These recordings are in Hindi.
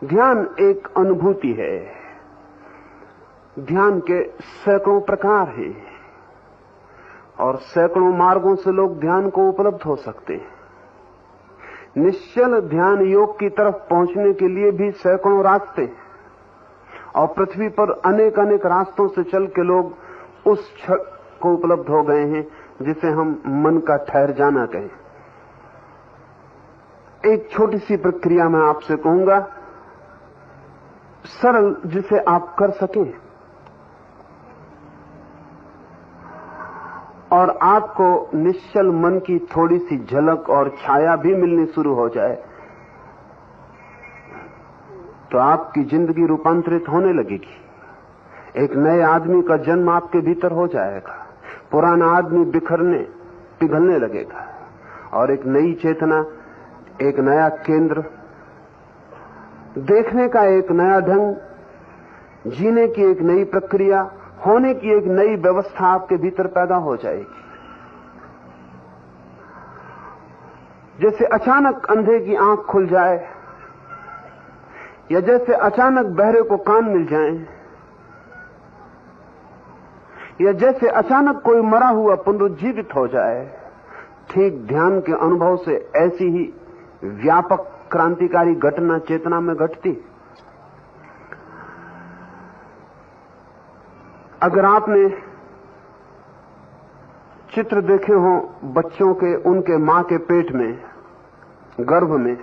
ध्यान एक अनुभूति है। ध्यान के सैकड़ों प्रकार हैं और सैकड़ों मार्गों से लोग ध्यान को उपलब्ध हो सकते हैं। निश्चल ध्यान योग की तरफ पहुंचने के लिए भी सैकड़ों रास्ते हैं और पृथ्वी पर अनेक अनेक रास्तों से चल के लोग उस क्षण को उपलब्ध हो गए हैं जिसे हम मन का ठहर जाना कहें। एक छोटी सी प्रक्रिया मैं आपसे कहूंगा, सरल, जिसे आप कर सकें और आपको निश्चल मन की थोड़ी सी झलक और छाया भी मिलनी शुरू हो जाए तो आपकी जिंदगी रूपांतरित होने लगेगी। एक नए आदमी का जन्म आपके भीतर हो जाएगा। पुराना आदमी बिखरने पिघलने लगेगा और एक नई चेतना, एक नया केंद्र, देखने का एक नया ढंग, जीने की एक नई प्रक्रिया, होने की एक नई व्यवस्था आपके भीतर पैदा हो जाएगी। जैसे अचानक अंधे की आंख खुल जाए या जैसे अचानक बहरे को कान मिल जाएं या जैसे अचानक कोई मरा हुआ पुनरुज्जीवित हो जाए, ठीक ध्यान के अनुभव से ऐसी ही व्यापक क्रांतिकारी घटना चेतना में घटती। अगर आपने चित्र देखे हो बच्चों के, उनके मां के पेट में, गर्भ में,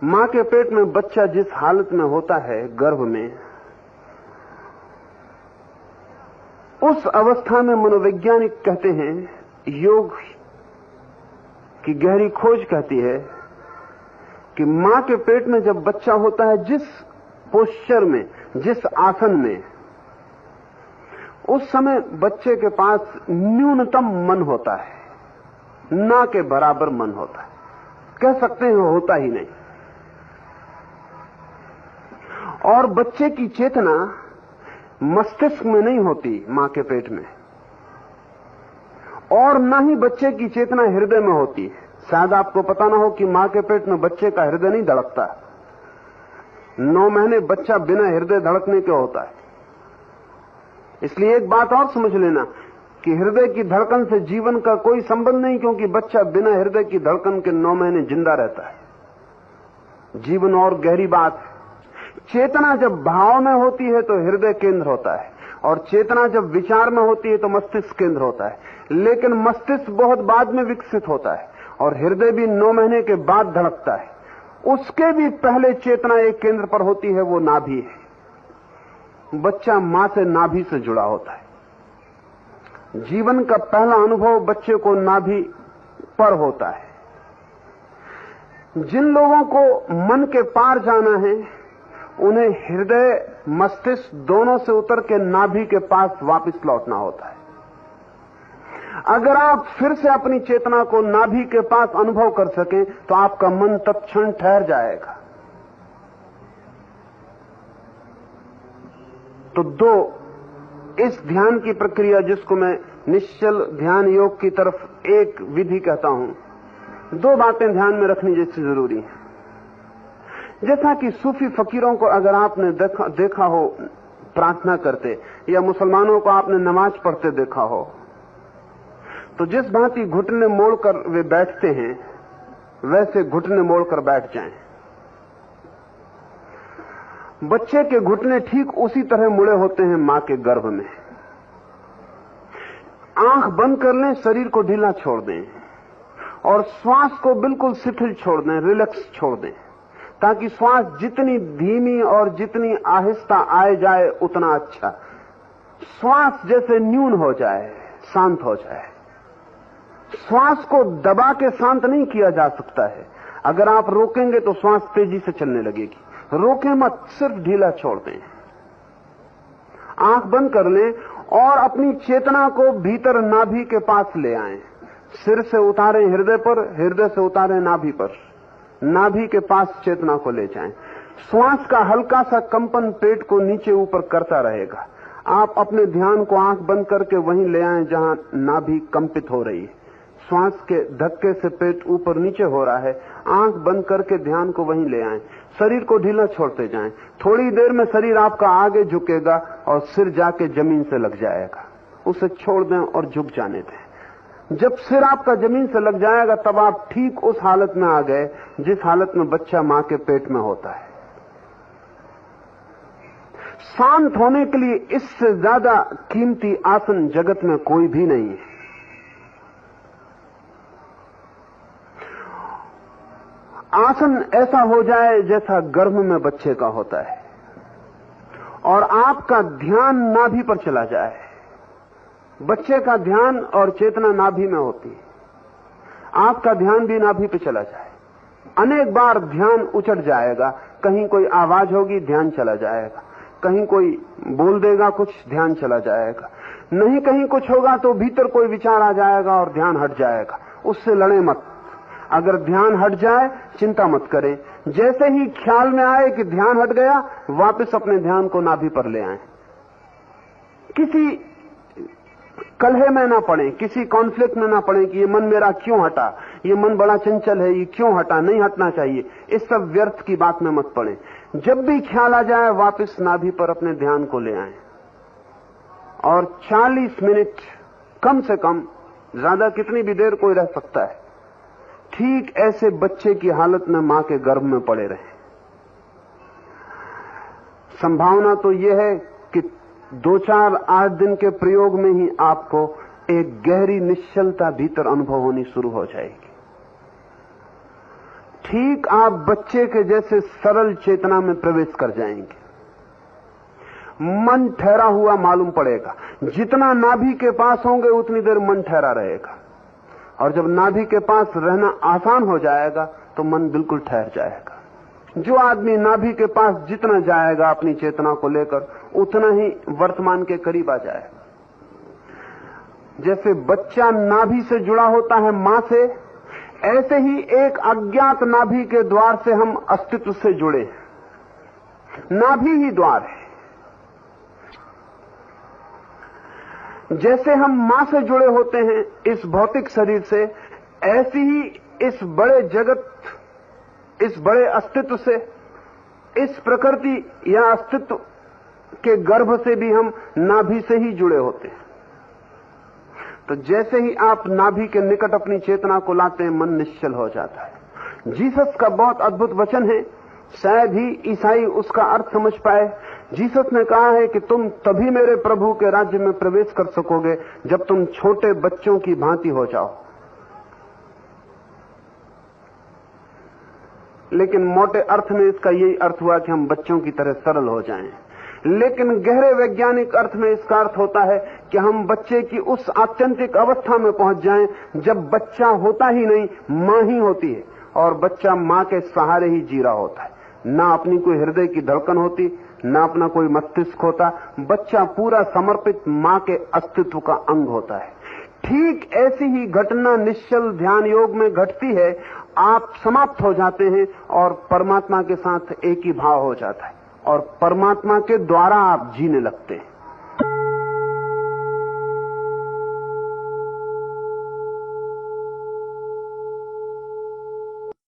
मां के पेट में बच्चा जिस हालत में होता है गर्भ में, उस अवस्था में मनोवैज्ञानिक कहते हैं, योग की गहरी खोज कहती है कि मां के पेट में जब बच्चा होता है, जिस पोस्चर में, जिस आसन में, उस समय बच्चे के पास न्यूनतम मन होता है, ना के बराबर मन होता है। कह सकते हैं होता ही नहीं। और बच्चे की चेतना मस्तिष्क में नहीं होती मां के पेट में, और ना ही बच्चे की चेतना हृदय में होती है। शायद आपको पता ना हो कि मां के पेट में बच्चे का हृदय नहीं धड़कता। 9 महीने बच्चा बिना हृदय धड़कने के होता है। इसलिए एक बात और समझ लेना कि हृदय की धड़कन से जीवन का कोई संबंध नहीं, क्योंकि बच्चा बिना हृदय की धड़कन के 9 महीने जिंदा रहता है। जीवन और गहरी बात है। चेतना जब भाव में होती है तो हृदय केंद्र होता है, और चेतना जब विचार में होती है तो मस्तिष्क केंद्र होता है। लेकिन मस्तिष्क बहुत बाद में विकसित होता है और हृदय भी 9 महीने के बाद धड़कता है। उसके भी पहले चेतना एक केंद्र पर होती है, वो नाभि है। बच्चा मां से नाभि से जुड़ा होता है। जीवन का पहला अनुभव बच्चे को नाभि पर होता है। जिन लोगों को मन के पार जाना है, उन्हें हृदय मस्तिष्क दोनों से उतर के नाभि के पास वापस लौटना होता है। अगर आप फिर से अपनी चेतना को नाभि के पास अनुभव कर सकें तो आपका मन तत्क्षण ठहर जाएगा। तो 2 इस ध्यान की प्रक्रिया, जिसको मैं निश्चल ध्यान योग की तरफ एक विधि कहता हूं, 2 बातें ध्यान में रखनी जैसी जरूरी है। जैसा कि सूफी फकीरों को अगर आपने देखा हो प्रार्थना करते, या मुसलमानों को आपने नमाज पढ़ते देखा हो, तो जिस भांति घुटने मोड़कर वे बैठते हैं, वैसे घुटने मोड़कर बैठ जाएं। बच्चे के घुटने ठीक उसी तरह मुड़े होते हैं मां के गर्भ में। आंख बंद कर लें, शरीर को ढीला छोड़ दें और श्वास को बिल्कुल शिथिल छोड़ दें, रिलैक्स छोड़ दें, ताकि श्वास जितनी धीमी और जितनी आहिस्ता आए जाए उतना अच्छा। श्वास जैसे न्यून हो जाए, शांत हो जाए। श्वास को दबा के शांत नहीं किया जा सकता है। अगर आप रोकेंगे तो श्वास तेजी से चलने लगेगी। रोकें मत, सिर्फ ढीला छोड़ दें। आंख बंद कर लें और अपनी चेतना को भीतर नाभि के पास ले आएं। सिर से उतारें हृदय पर, हृदय से उतारें नाभि पर, नाभि के पास चेतना को ले जाएं। श्वास का हल्का सा कंपन पेट को नीचे ऊपर करता रहेगा। आप अपने ध्यान को आंख बंद करके वहीं ले आएं जहां नाभि कंपित हो रही है। श्वास के धक्के से पेट ऊपर नीचे हो रहा है, आंख बंद करके ध्यान को वहीं ले आएं। शरीर को ढीला छोड़ते जाएं। थोड़ी देर में शरीर आपका आगे झुकेगा और सिर जाके जमीन से लग जाएगा। उसे छोड़ दें और झुक जाने दें। जब सिर आपका जमीन से लग जाएगा तब आप ठीक उस हालत में आ गए जिस हालत में बच्चा मां के पेट में होता है। शांत होने के लिए इससे ज्यादा कीमती आसन जगत में कोई भी नहीं है। आसन ऐसा हो जाए जैसा गर्भ में बच्चे का होता है और आपका ध्यान नाभि पर चला जाए। बच्चे का ध्यान और चेतना नाभि में होती है, आपका ध्यान भी नाभि पे चला जाए। अनेक बार ध्यान उचट जाएगा, कहीं कोई आवाज होगी ध्यान चला जाएगा, कहीं कोई बोल देगा कुछ ध्यान चला जाएगा, नहीं कहीं कुछ होगा तो भीतर कोई विचार आ जाएगा और ध्यान हट जाएगा। उससे लड़े मत। अगर ध्यान हट जाए चिंता मत करें। जैसे ही ख्याल में आए कि ध्यान हट गया, वापस अपने ध्यान को नाभि पर ले आए। किसी कलह में ना पड़े, किसी कॉन्फ्लिक्ट में ना पड़े कि ये मन मेरा क्यों हटा, ये मन बड़ा चंचल है, ये क्यों हटा, नहीं हटना चाहिए। इस सब व्यर्थ की बात में मत पड़े। जब भी ख्याल आ जाए वापस नाभि पर अपने ध्यान को ले आए और 40 मिनट कम से कम, ज्यादा कितनी भी देर कोई रह सकता है, ठीक ऐसे बच्चे की हालत में मां के गर्भ में पड़े रहे। संभावना तो यह है कि 2-4-8 दिन के प्रयोग में ही आपको एक गहरी निश्चलता भीतर अनुभव होनी शुरू हो जाएगी। ठीक आप बच्चे के जैसे सरल चेतना में प्रवेश कर जाएंगे। मन ठहरा हुआ मालूम पड़ेगा। जितना नाभि के पास होंगे उतनी देर मन ठहरा रहेगा और जब नाभि के पास रहना आसान हो जाएगा तो मन बिल्कुल ठहर जाएगा। जो आदमी नाभि के पास जितना जाएगा अपनी चेतना को लेकर, उतना ही वर्तमान के करीब आ जाएगा। जैसे बच्चा नाभि से जुड़ा होता है मां से, ऐसे ही एक अज्ञात नाभि के द्वार से हम अस्तित्व से जुड़े हैं। नाभि ही द्वार है। जैसे हम मां से जुड़े होते हैं इस भौतिक शरीर से, ऐसी ही इस बड़े जगत, इस बड़े अस्तित्व से, इस प्रकृति या अस्तित्व के गर्भ से भी हम नाभि से ही जुड़े होते हैं। तो जैसे ही आप नाभि के निकट अपनी चेतना को लाते हैं, मन निश्चल हो जाता है। जीसस का बहुत अद्भुत वचन है, शायद ही ईसाई उसका अर्थ समझ पाए। जीसस ने कहा है कि तुम तभी मेरे प्रभु के राज्य में प्रवेश कर सकोगे जब तुम छोटे बच्चों की भांति हो जाओ। लेकिन मोटे अर्थ में इसका यही अर्थ हुआ कि हम बच्चों की तरह सरल हो जाएं। लेकिन गहरे वैज्ञानिक अर्थ में इसका अर्थ होता है कि हम बच्चे की उस आत्यंतिक अवस्था में पहुंच जाएं जब बच्चा होता ही नहीं, मां ही होती है और बच्चा मां के सहारे ही जी रहा होता है। ना अपनी कोई हृदय की धड़कन होती, ना अपना कोई मस्तिष्क होता। बच्चा पूरा समर्पित मां के अस्तित्व का अंग होता है। ठीक ऐसी ही घटना निश्चल ध्यान योग में घटती है। आप समाप्त हो जाते हैं और परमात्मा के साथ एक ही भाव हो जाता है और परमात्मा के द्वारा आप जीने लगते हैं।